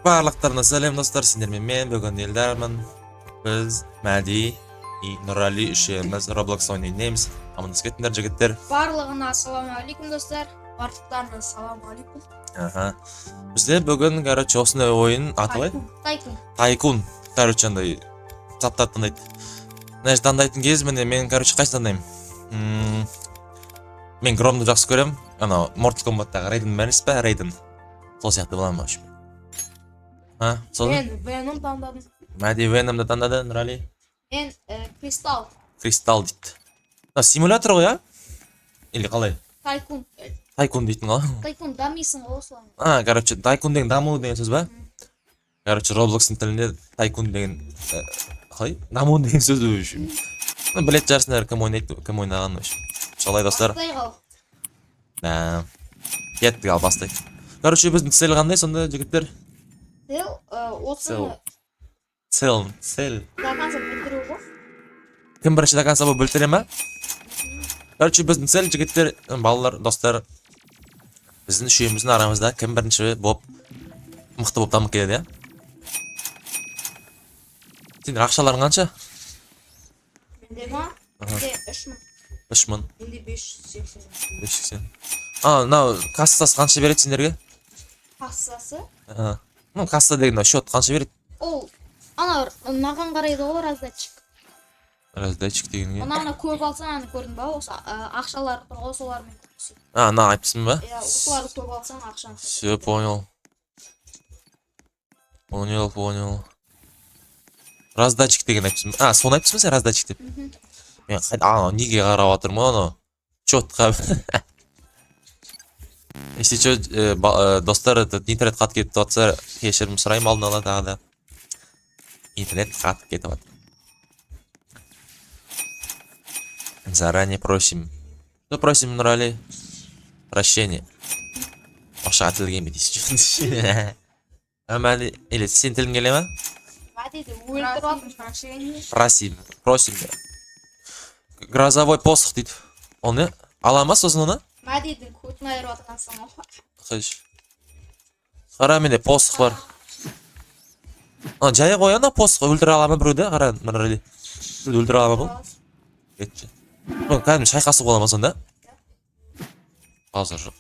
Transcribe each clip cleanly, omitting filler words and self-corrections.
Барлықтарына сәлем достар, сендермен мен бүгін Елдармын. Біз Мәди, Нұрали үшеуміз Roblox ойнаймыз. Амандасып кетіңдер жігіттер. Барлығына ассалаумағалейкум достар. Барлықтарына ассалаумағалейкум. Бізде бүгін, короче, осындай ойын аты қалай? Тайкун. Короче, андай заттарды таңдайды. Значит, таңдайтын кез міне мен, короче, қайсы таңдаймын? Мен Громды жақсы көрем. Анау Mortal Kombat'тағы Рейден бәріс па? Рейден. Сол сияқты боламын ма? Мен Веном таңдадым. Мәди Веномды таңдады, Нұрали? Мен Кристалл. Кристалл дейді. Симулятор ғой, а? Или қалай? Тайкун. Тайкун дейтін ғой? Тайкун дамисың ғой осылай. Короче, тайкун деген даму деген сөз ба? Короче, Roblox'ың тілінде тайкун деген қалай? Даму деген сөз үшін. Білет жарсыңдар, кім ойнаған үшін. Солай достар. Бастай қал. Да. Кеттік ал, бастай. Короче, біздің цель қандай сонда жігіттер? Цел осыны Цель. до конца бітіру ғой. Кім бірінші до конца болып бөлтіре ма? Короче, біздің цель жігіттер, балалар, достар, біздің үшеуміздің арамызда кім бірінші болып мықты болып дамып келеді, я? Сендер ақшаларың қанша? Менде ма? Менде 3000. 3000. Менде 580. 580. Мынау кассасы қанша береді сендерге? Кассасы? Касса деген счет қанша береді? Ол ана маған қарайды ғой раздатчик. Раздатчик деген не? Ана көп алсаң, ана көрдің ба? Осы ақшалар тұр ғой, солармен көбісі. Ана айтыпсың ба? Иә, осыларды көп алсаң ақшаны. Все, понял. Понял. Раздатчик деген айтыпсың ба? Соны айтыпсың ба сен раздатчик деп? Мен қайда, неге қарап отырмын оны? Четқа. Если что, достар, интернет қатып кетіп жатса, кешірім сұраймын алдын ала тағы да. Интернет қатып кетіп жатыр. Заранее просим. Что просим, Нұрали? Прощение. Ақша тілген бе дейсіз? Мәді, или сен тілін келе ма? Мәдейді өлтіріп алып. Просим. Грозовой посох дейді. Ол не? Ала ма сосын оны? Мәдейдің көтін айырып атқансың ғой. Қыш. Қара менде посох бар. Жай қой ана посох. Өлтіре ала ма біреуді? Қара, Нұрали. Біреуді өлтіре ала ма бұл? Кетші. Кәдімгі шайқасы бола ма сонда? Қазір жоқ.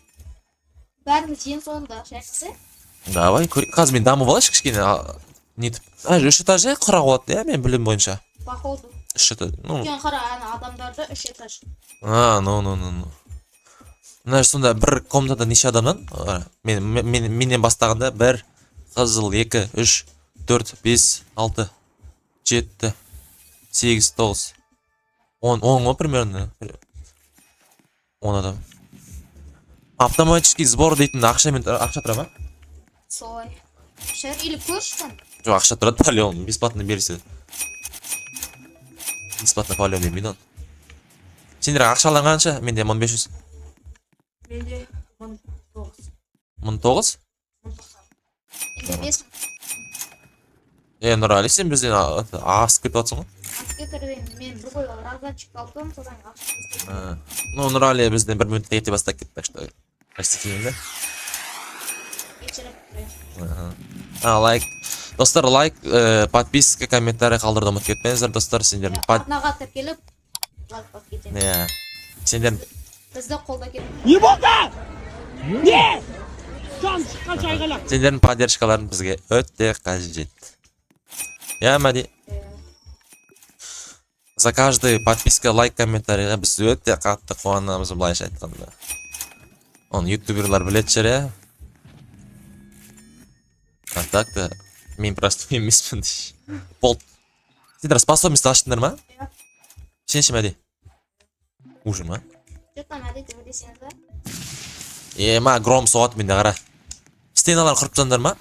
Бәріміз ең соңында шайқасы? Давай, қазір мен дамып алайыншы кішкене. Нетіп. Үш этаж құрақ болады, иә, мен білім бойынша. Походу. Үш этаж. Өйткені қара адамдарды 3 этаж. Мына сонда бір комнатада неше адамнан? Менен бастағанда 1, қызыл, 2, 3, 4, 5, 6, 7, 8, 9, 10 ғой примерно. 10 адам. Автоматический сбор дейтін ақша тұра ма? Солай. Шер или көршісің? Жоқ, ақша тұрады, полион, бесплатно берсе. Бесплатно полион бермейді он. Сендер ақшаларың қанша? Менде 1500. Менде 1900. 1900? Менде 5000. Нұрали, сен бізден асып кетіп жатсың ғой? Асып кетірден мен бір қойға раздатчик алдым, содан асып. Нұрали бізден 1 минутта ерте бастап кетті, так что простите. Лайк. Достар, лайк, подписка, комментарий қалдырды ұмытып кетпеңіздер, достар, сендердің арнаға тіркеліп лайк басып кетемін. Сендер Бізді қолда келіп. Не болды? Не? Жан шыққан шайғалақ. Сендердің поддержкаларын бізге өте қажет. Я, Мәди. За каждый подписка, лайк, комментарийға біз өте қатты қуанамыз, былайша айтқанда. Оны ютуберлар білет жүр, я? А так-то мен просто емеспін дейші. Болды. Сендер способность аштыңдар ма? Сенші, Мәди? Уже ма? Жоқта мәдейді өдесеңіз ба? Ма, гром соғат менде қара. Стеналар құрып таңдар ма?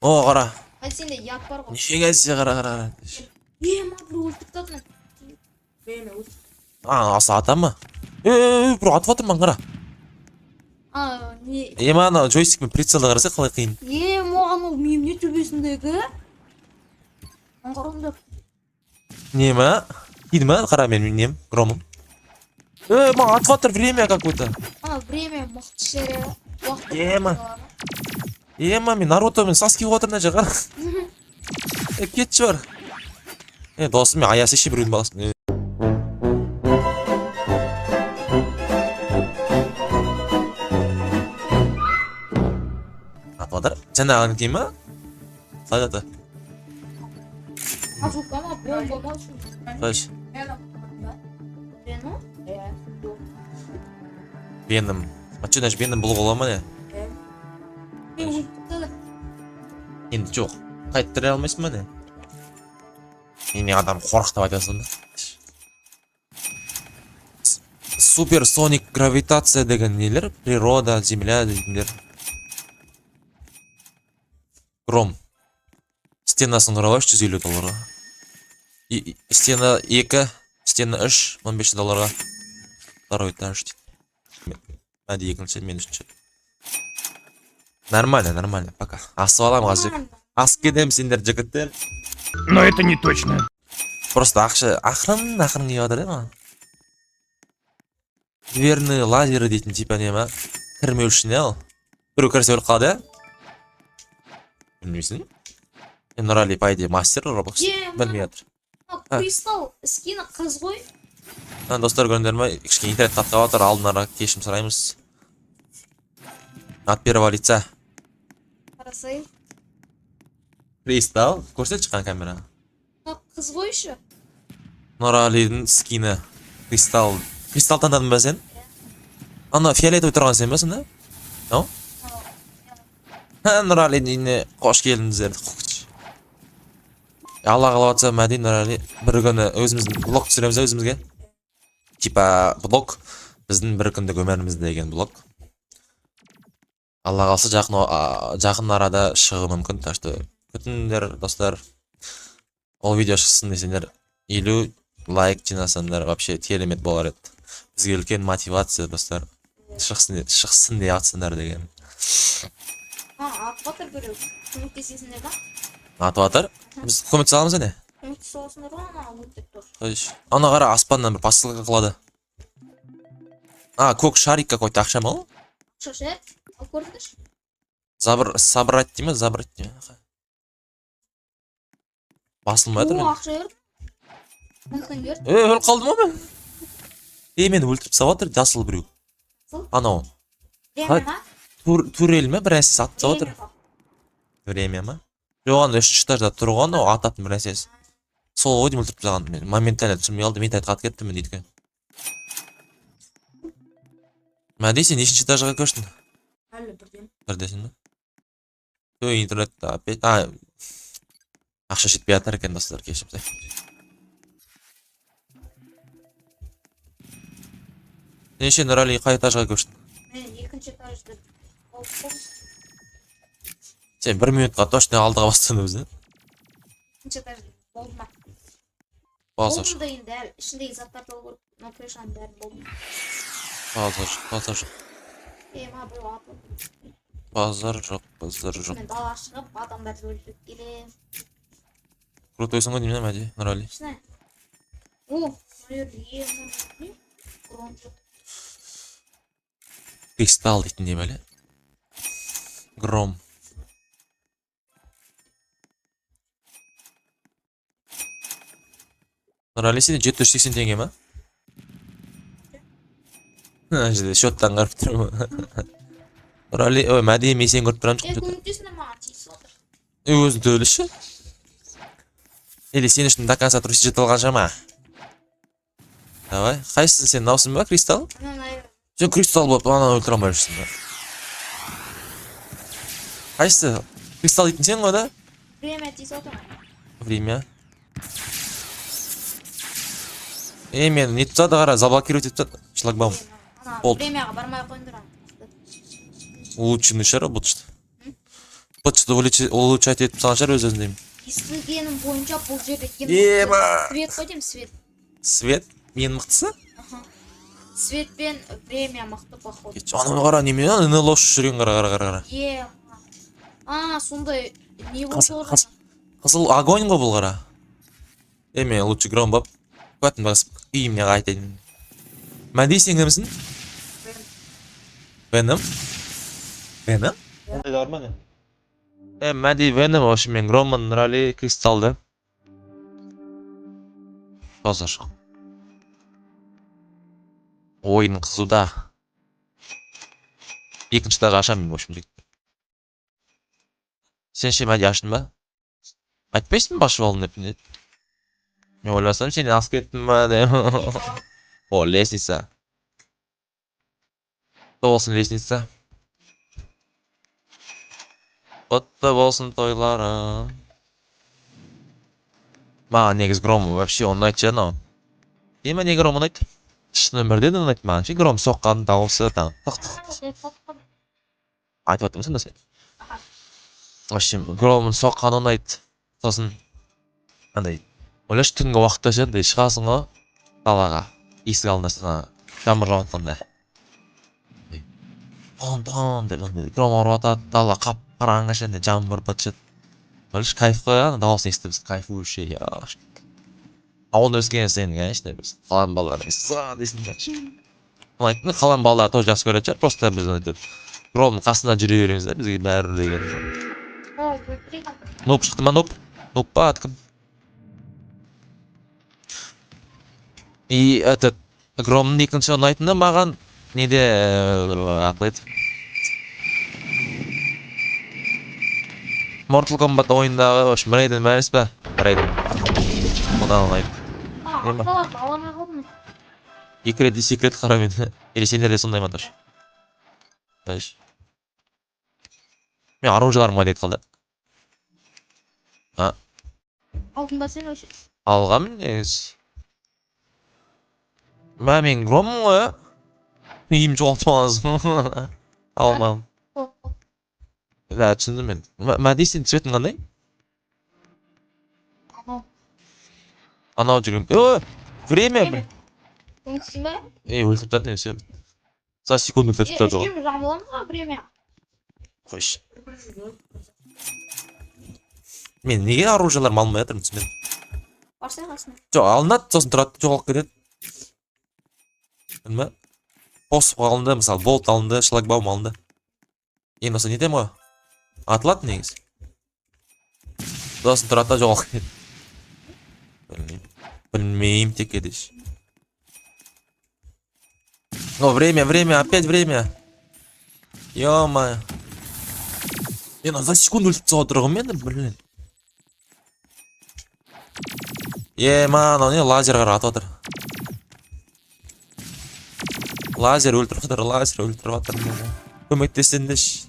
О, қара. Мәді сенде ят бар ғой. Нешеге сен қара. Ма, бір өлтіп татын. Бейме өлтіп. Аса ата ма? Бір атып атыр ма, қара. Не? Ма, ана джойстикмен прицелді қараса қалай қиын. Маған ол мемне төбесіндегі. Аңғырымды. Не ма? Кейді ма? Қара мен нем, громым. Ма, атып атыр время какой-то. Время мықты шері. Ма. Ема мен Наруто мен Саски отыр мына жаққа. Кетші бар. Досым мен Аясы ше біреудің баласын. Атвадар. Жаңағын кейін ма? Сайдаты. Азукама бомба болsun. Қойш. Рено? Веном. Че даже Веном бұл бола ма не? Енді жоқ. Қайттыра алмайсың ба не? Мен адам қорқытып айтасың да. Суперсоник гравитация деген нелер? Природа, земля дегендер. Гром. Стенасын құралаш $150. Стена 2, стена 3, $15. Второй этаж дейді. Мәді екінші, мен үшінші. Нормально, пока. Асып алам қазір. Асып кетем сендер жігіттер. Но это не точно. Просто ақырын кеп жатыр ма? Дверный лазері дейтін типа не ма? Кірмеу үшін ал. Біреу кірсе өліп қалды, ә? Білмейсің? Нұрали пайде мастер Roblox. Білмей жатыр. Кристалл скины қыз ғой. Достар көріңдер ма? Кішкене интернет таптап жатыр, алдынара кешірім сұраймыз. От первого лица. Қарасай. Кристалл. Көрсет шыққан камера. Қыз ғой шы. Нұралидің скины. Кристалл. Кристалл таңдадың ба сен? Ана фиолетовый тұрған сен ба сонда? Ау? Нұралидің үйіне қош келдіңіздер. Алла қалаватса мәди Нұрали бір күні өзіміздің блог түсіреміз өзімізге. Типа блог біздің бір күндік өмірімізде деген блог. Алла қалса жақын арада шығуы мүмкін. Так что күтіңдер достар. Ол видео шықсын десеңдер 50 лайк жинасаңдар вообще керемет болар еді. Бізге үлкен мотивация достар. Шықсын дей атсыңдар деген. Атватыр біреу. Көмектесесіңдер ба? Атватыр? Біз көмектесе аламыз әне? Көмектесе аласыңдар ғой, ана өттеп тұр. Ана қара аспаннан бір посылка қылады. Көк шарик какой-то ақша ма ол? Ақша, ал көрдіңдерші? Забрать дей ме? Забрать дей ме? Басылмай жатыр мен. Ақша көрді. Мүмкін көрді. Өліп қалдым ма мен? Мені өлтіріп салып жатыр жасыл біреу. Анау. Время ма? Турель ме? Бір нәрсе сатып салып жатыр. Время ма? Жоқ, ана үшінші этажда тұрған ол ататын бір нәрсесі. Сол ғой деймін өлтіріп тастаған. Мен моментально түсінбей қалдым, мен қатып кеттім мен дейді. Мәди, сен нешінші этажға көштің? Әлі бірден. Бірдесің бе? Интернетті опять... Ақша жетпей жатыр екен достар, кешірім. Неше Нұрали қай этажға көштің? Мен екінші этажды болдым. Сен 1 минутқа точно алдыға бастың өзі. Екінші этажды болдым ма? Болса Болдым да енді әлі ішіндегі заттарды ол көріп, но крышаның бәрін болдым. Базар жоқ. Ма біреу атып. Базар жоқ. Мен далаға шығып, адамдарды өлтіріп келем. Крутойсың ғой деймін мәди, Нұрали. Шынай. О, не? Гром жоқ. Кристалл дейтін не бәле? Гром. Нұрали сені 780 теңге ма? Жерде счеттан қарып тұрмын. Нұрали, мәди мен сен көріп тұрам. Көмектесіңдер маған тиісіп отыр. Өзің төліші? Или сен үшін до конца труси жетілған жама? Давай, қайсың сен наусың ба, Кристалл? Сен Кристалл болып, ананы өлтіре алмай жүрсің ба? Қайсы? Кристалл дейтін сен ғой да? Время тиісіп отыр ма? Время. Мен не тұтады қара, заблокировать етіп шлагбаум. Времяға бармай қойындыр. Улучшенный шары бұл что? Почты улучшать етіп салған шар өз-өзіндеймін. Естілгенім бойынша бұл жерде свет қой деймін, свет. Свет? Мен мықтысы? Свет пен время мықты походу. Анау қара неме, НЛО жүрген қара. Сондай не болды орған. Қызыл огонь ғой бұл қара. Мен лучше гром бап. Көтін бағысып үйімне қайтайын. Мәди сен кімсің? Веном? Веном? Ондай да бар ма не? Мәди Веном, в общем, мен Громман, Нұрали, Кристалды. Қазір. Ойын қызуда. Екінші дағы ашамын, в общем, жігіт. Сен ше Мәди аштың ба? Айтпайсың башы болдың деп не? Мен ойласам сені асып кеттім ба деп. О, лестница. Болсын лестница. Құтты болсын тойлары. Маған негіз Гром вообще ұнайды ше анау. Деме не Гром ұнайды? Шын өмірде де ұнайды маған ше Гром соққан дауысы там. Айтып отырмысың да сен? В общем, Громның соққаны ұнайды. Сосын андай ойлашы түнгі уақытта ше андай шығасың ғой далаға есік алдында саған жаңбыр жауып жатқанда. Тон деп Гром ұрып жатады, дала қап-қараңғы ше жаңбыр ұрып жатыр. Ойлашы кайф қой ана дауысын естіп біз кайфующий. Ауылда өскен сен, конечно, біз қалан балалар дейсің конечно. Ұнайтын қалан балалар тоже жақсы көретін шығар, просто біз Громның қасында жүре береміз да бізге бәрі деген. Нуп шықты ма, нуп? Нуп па откім? И этот Громның екінші ұнайтыны маған неде атылайды. Mortal Kombat ойындағы, в общем, Рейден бәріс ба? Рейден. Одан ұнайды. Ақшаларды аламай қалдым. Екі рет секрет қара мен. Или сендер де сондай ма тоже? Мен оружияларым қайда қалды? Алдында сен өші. Алғамын негіз. Мен Громмын ғой, а? Үйім жоғалтып аласың. Алмадым. Да, түсіндім мен. Мәди сен цветің қандай? Анау жүрген. Время, блин. Өңсің бе? Өлтіріп тады, все. За секунду өлтіріп тады ғой. Ешкім жамылан ба время? Қойшы. Мен неге оружияларым алмай жатырмын түсінбедім. Барсай қасына. Жоқ, алынады, сосын тұрады, жоғалып кетеді. Білме? Посып алынды, мысалы, болт алынды, шлагбаум алынды. Енді осы недем ғой? Атылады негіз. Сосын тұрады да жоғалып кетеді. Білмеймін тек едеш. О, время, опять время. Ё-моё. Мен за секунду өлтіп тастап отырғым мен, блин. Ман, не лазер атып отыр. Лазер өлтіріп отыр. Көмектесіңдеш.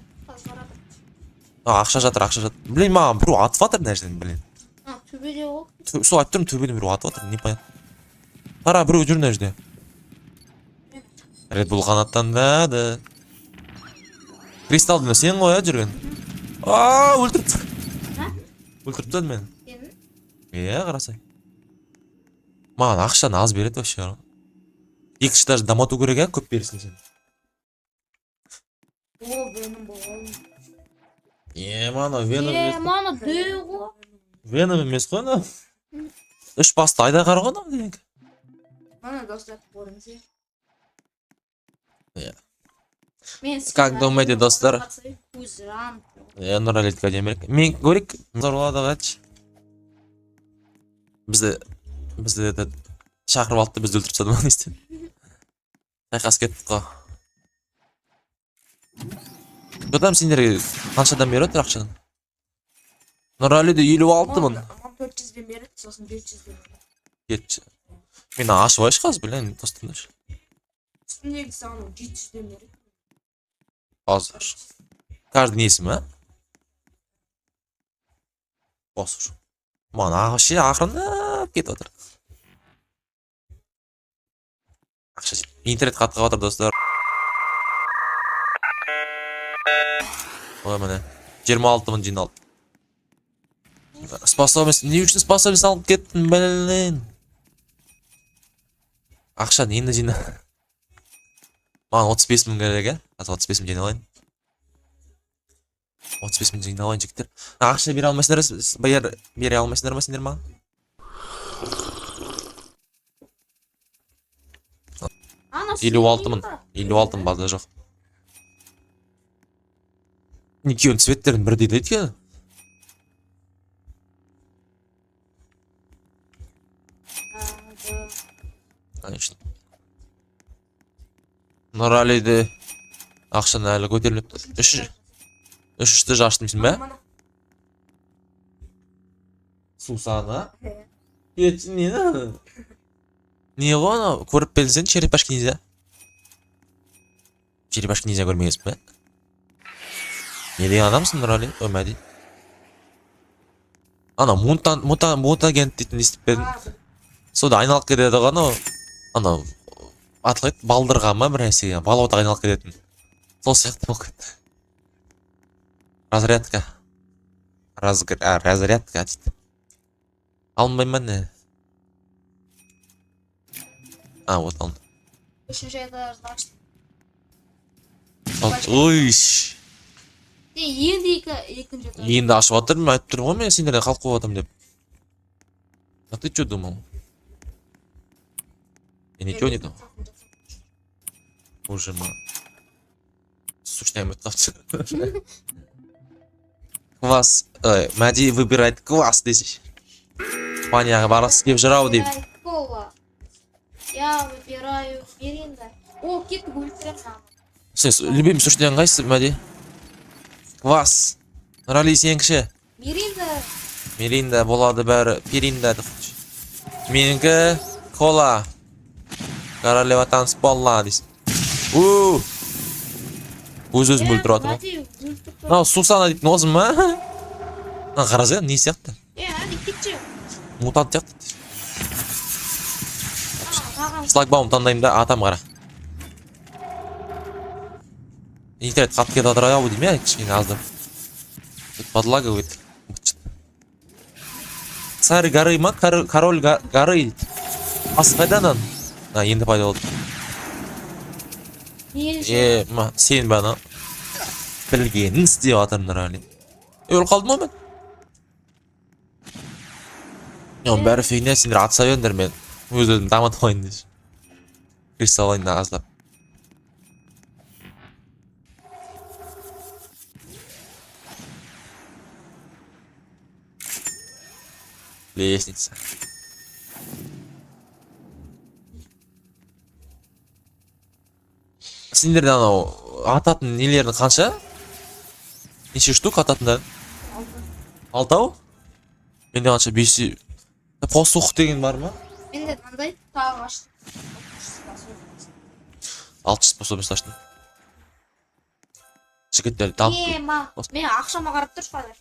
Ақша жатыр. Блин, маған біреу атып отыр нәрседен, блин. Төбеде ол. Сол айтып тұрмын, төбеден біреу атып отыр, непонятно. Қара, біреу жүр нәрседе. Red Bull қанаттандады. Кристалдың сен ғой, жүрген. Өлтіріпті. Өлтіріпті мен. Қарасай. Маған ақшаны аз береді вообще. Екінші даже дамату керек, көп бересің сен. Веном болғалым. Веном емес. Мана дөй ғой. Веном емес қой, ана. Үш басты айда қар ғой, ана. Мана достар көріңіз. Как думаете, достар? Нұралетке демерек. Мен көрек, зорлады ғатшы. Бізді шақырып алды, бізді өлтіріп тастады ма нестен. Шайқас кеттік қой. Жотам сендерге қаншадан беріп отыр ақшадан? Нұралиді 56 мың. 400-ден береді, сосын 500-ден береді. Кетші. Мен ашып айшы қаз, білен, достымдар. Үстіндегі сағын 700-ден береді. Азыр. Каждый несі ма? Осыр. Маған ағышы ақырындап кетіп отыр. Ақша интернет қатқап отыр, достар. Ой, міне. 26 мың жиналды. Способность, не үшін способность алып кеттім, блин. Ақшаны енді жина. Маған 35 мың керек, қазір 35 мың жиналайын. 35 мың жиналайын, жіктер. Ақша бере алмайсыңдар, бере алмайсыңдар ма сендер маған? Елу алты мың базда жоқ. Екеуін цветтерін бірдей дейді екен. Конечно. Нұралиді ақшаны әлі көтеріліп тұр. Үшті жаштымсың ба? Сусана? Етін нені? Не ғой? Көріп белсен черепашки ниндзя? Черепашки ниндзя көрмегенсің ба? Не деген адамсың Нұрали? Өмәди. Ана мутагент дейтін естіп бердім. Сода айналып кетеді ғана. Ана атылайды балдырға ма бір нәрсеге балауатқа айналып кететін. Сол сияқты болып кетті. Разрядка. Разрядка дейді. Алынбайма не? Вот алынды. Үшінші этаж аштым. Ойш. Енді екінші этаж. Енді ашып жатырмын, айтып тұрмын ғой мен сендерден қалып қойып жатырмын деп. А ты что думал? Я ничего не думал. Боже мой. Сушняем это. Квас. Мәди выбирает квас здесь. Испанияға барғысы келіп жүр ау деймін. Кола. Я выбираю Миринда. О, кеттік өлтіремін. Сен любимый сушняң қайсысы, Мәди? Квас. Нұрали сеніңкіші? Миринда. Миринда болады бәрі. Пиринда. Меніңкі кола. Королева танцпола дейсің. Өз-өзім өлтіріп жатыр. Мынау Сусана дейтін осың ма? Қарасы не сияқты? Әді кетші. Мутант сияқты. Шлагбаум таңдаймын да, атам қара. Интернет қатып кетіп жатыр ау деймін, кішкене аздап. Подлагивает. Царь горы ма? Король горы дейді. Асы қайдан? Енді пайда болды. Сен бе ана? Білгенін істеп жатырмын Нұрали. Өліп қалдым ғой мен? Оның бәрі фигня, сендер атса беріңдер, мен өз-өзім дамытып алайын дейші. Кіріс алайын да аздап. Лестница. Сендерде анау ататын нелердің қанша? Неше штук ататындар? 6 ау? Менде қанша 5. Посух деген бар ма? Менде мындай тағы аштым. 6 способность аштым. Жігіттер дамып. Мен ақшама қарап тұршы қазір.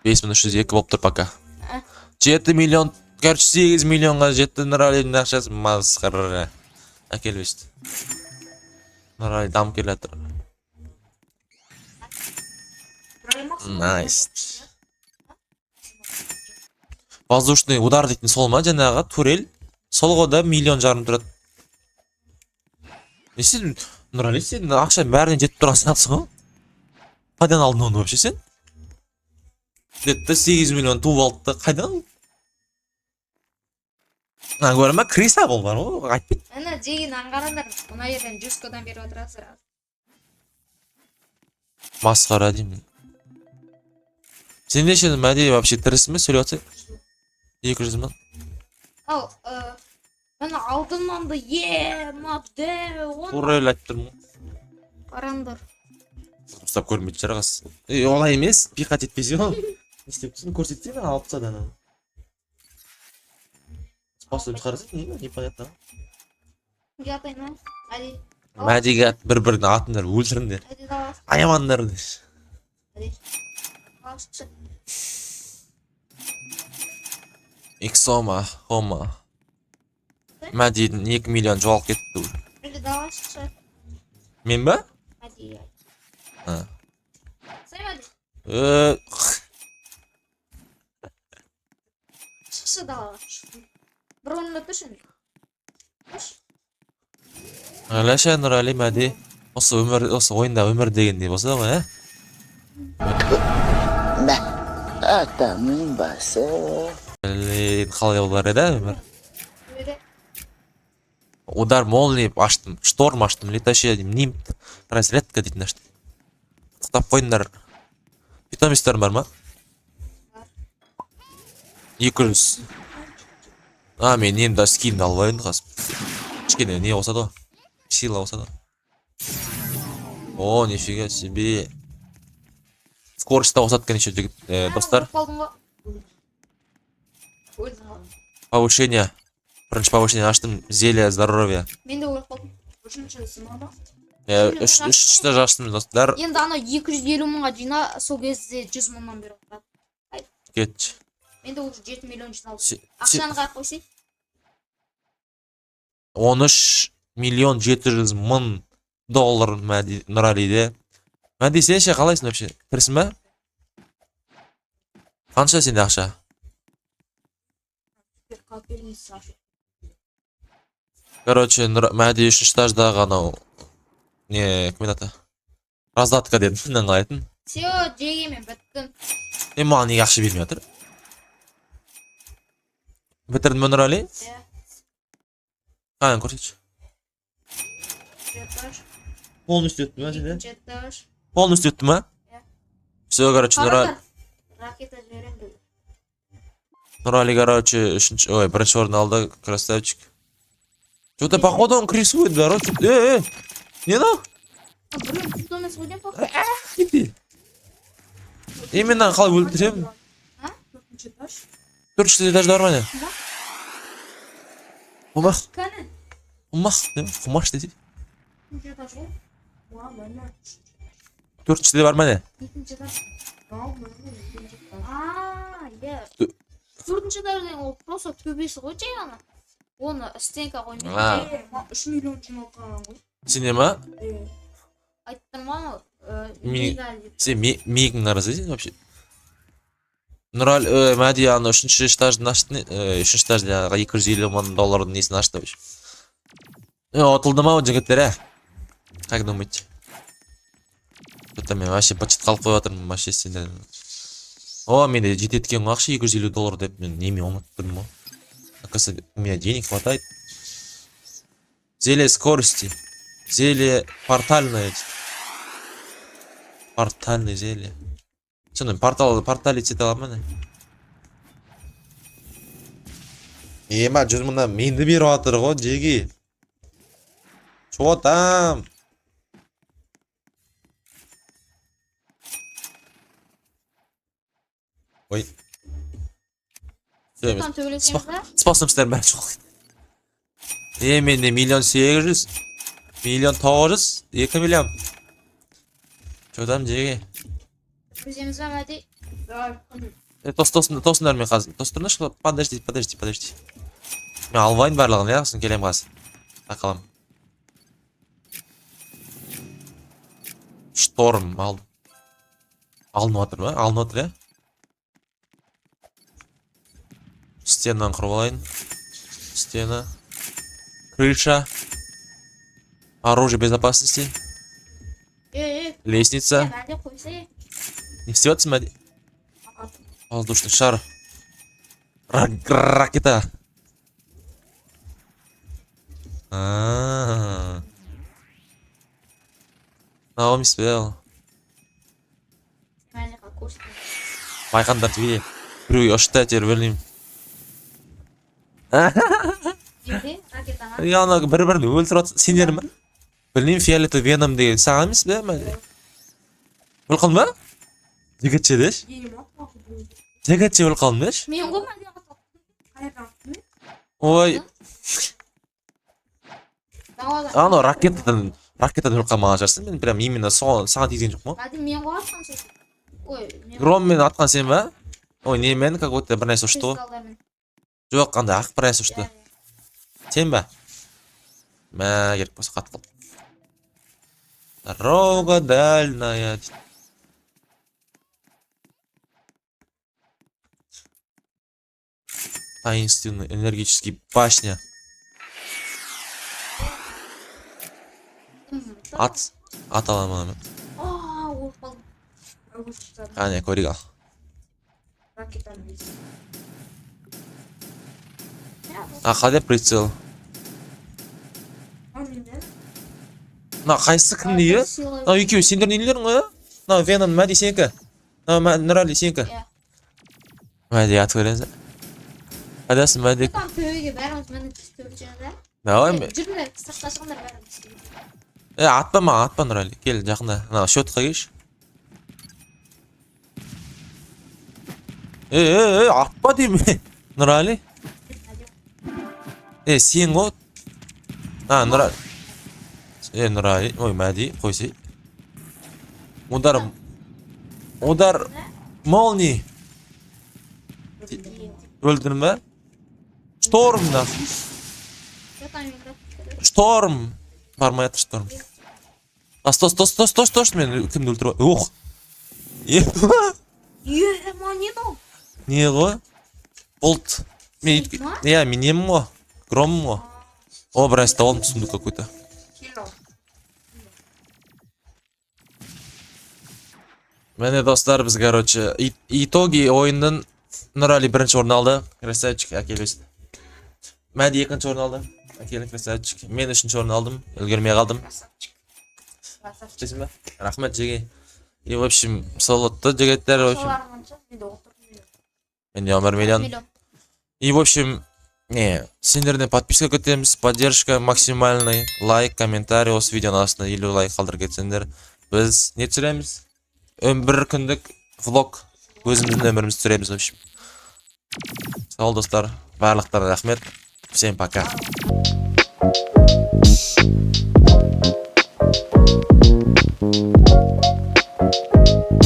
5302 болып тұр пока. 7 миллион, короче 8 миллионға жетті Нұралидің ақшасы. Масқара. Әкеліп өсті. Нұрали дамып келе жатыр. Найс. Воздушный удар дейтін сол ма жаңағы турель? Сол ғода 1,5 миллион тұрады. Не сен, Нұрали, сен ақша бәріне жетіп тұрасың атсың ғой? Қайдан алдың оны вообще сен? Детті 8 миллион туып алды. Қайдан? Көрі ма? Криса бол бар ғой, айтпайды. Әні жеген аңғарандар, мұна ерден 100 көдан беріп отырасыр. Масқара деймін. Сен неше мәди вообще тірісі ме сөйлеп атсай? 200 мың. Ал, мен алдымнанды мадэ Турель айтып тұрмын. Қарандар. Ұстап көрмейді жарғас. Олай емес, пиқат етпесе ол. Не істеп тұрсын, көрсетсен алып тастады. Способ шығарасың, непонятно. Геатайна, әди. Мәдиге бір-бірін атыңдар, өлтіріңдер. Аямандар деш. Иксома, хома. Мәдидің 2 миллион жоғалып кетті. Мен ба? Мәди. Сай Мәди. Шықшы далаға. Бір онында тұршын. Әләшә Нұрали Мәди. Осы ойында өмір дегендей болса ғой, Атамның басы. Қалай болар еді өмір? Удар молнии аштым, шторм аштым, летающий нимб, разрядка дейтін аштым. Құқтап қойындар. Питомистер бар ма? 200. Мен енді скинді алып алайын қазір. Кішкене не болса да, сила болса да. О, нифига себе. Скорость та қосады екен еще жігіт, достар. Повышение. Бірінші повышение аштым. Зелье здоровья. Мен де өліп қалдым. Үшіншісі ма? Үшті жаштым достар. Енді ана 250 мыңға жина, сол кезде 100 мыңнан бері отырады. Кетші. Мен де уже 7 миллион жиналды. Ақшаны қайық қойсай? 13 миллион 700 мың доллар Нұралиде. Мәди, сен ше қалайсың вообще? Кірсің ба? Қанша сенде ақша? Короче, Мәди 3-ші этаждағы анау не, кім аты? Раздатка дедім, мындан қалайтын. Все, жеге мен біттім. Маған неге ақша бермей отыр? Бітірдің бе Нұрали? Қайын көрсетші. Полностью өтті ма сенде? Полностью өтті ма? Все, короче, Ракета жіберем деді. Нұрали, короче, бірінші орын алды, красавчик. Что-то, походу, он крисует, короче. Не ну? Блин, ты кто нас будем походу? Иди. Именно қалай өлтірем? А? 4-ші этажда бар ма не? Құмақ. Кәні? Құмаш деді. 4-ші этаж ғой? 4-ші бар ма не? 2-ші этаж. Иә. 4-ші этажден ол просто төбесі ғой жай ана. Оны стенка қоймайды. 3 миллион жинап қалған ғой. Сене ма? Айттым ма? Сен миығың арасың вообще? Нұрал, Мәди аны 3-ші этаждың ашты, 3-ші этажда 250 мың доллардың несін ашты вообще. Отылды ма жігіттер, Как думаете? Что-то мен вообще почет қалып қойып жатырмын, вообще сендер. О, менде жетеді екен ғой ақша $250 деп, мен неме ұмытып тұрмын ғой. Оказывается, у меня денег хватает. Зелье скорости. Зелье портальное. Портальное зелье. Что, портали цвета аламын? Ема, 100 мыңнан менді беріп жатыр ғой, жеге. Что там? Ой. Там төбелесеңіз ба? Способностьтер бәрі жоқ. Менде 1.800.000, 1.900.000, 2 миллион. Что там жеге? Көземіз ба мәді? Тосыңдар мен қазір. Тостырны шықла. Подожди. Мен алвайын барлығын, яқсын келем қазір. Тақалам. Шторм алды. Алынып отыр ма? Алынып отыр, я? Стенаны құрып алайын. Стена. Крыша. Оружие безопасности. Лестница. Мәді қойсай. Не істеватсың мәді? Воздушный шар. Ракета. Наум испел. Мәді қақосты. Байқандар тебе. Біреуге ұшты әтер білмеймін. Жерде ракетаға. Ана бір-бірін өлтіріп отыр. Сендер ма? Білмеймін, фиолетовый веном деген саған емес бе мәді? Өлқалын ба? Жігітше деш? Жігітше өлқалын деш? Мен ғой мәді қақосты. Ой. Ана ракетадан өлқалмаған жарсың. Мен прям именно саған тиген жоқ ма? Мәді мен ғой атқан сен. Ой, мен Громмен атқан сен ба? Ой, немен какой-то бір нәрсе ұшты ғой. Жоқ, қандай ақ бір нәрсе ұшты. Сен ба? Мә, керек болса қатып қал. Дорога дальная. Таинственный энергетический башня. Ат аламын. Өліп қалдым. Қане, көрек ал. Ракетаны бейсі. Қаде прицел? Қайсы кім дейі? Екеу, сендер нелерің ғой? Веном, Мәди сенікі. Нұрали сенікі. Мәди атып көріңіз. Қайдасың Мәдик? Там төбеге бәріміз мініп түсіп жүрді. Давай. Жүріңдер, сыртқа шығыңдар бәріміз. Атпа маған, атпа Нұрали. Кел, жақында. Ана счетқа келші. Атпа деймін. Нұрали. Сен ғой. Нұрали. Нұрали. Ой, Мәди, қойсай. Удар. Молни. Өлдірім бә? Шторм, да. Шторм. Бармай атыр шторм. Тос, мен кімді өлтіріп... Ух. Монет ол. Не ғой? Болт. Мен емін ғой. Громым ғой. О, бір айста олым сундук какой-то. Мені достар, біз, короче, итоги ойынның Нұрали бірінші орын алды. Красавчик, әкел өсті. Мәди екінші орын алды. Әкелі красавчик. Мен үшінші орын алдым. Үлгермей қалдым. Рахмет жеге. И, в общем, солотты жегеттер, в общем. Мен 1 миллион. И, в общем, сендерден подписка көтеміз. Поддержка максимальный. Лайк, комментарий. Осы видеоның астына 50 лайк қалдыр кетсендер. Біз не түсіреміз? Бір күндік влог. Өзіміздің өміріміз түсіреміз, в общем. Сау достар, барлықтарына рахмет. Всем пока.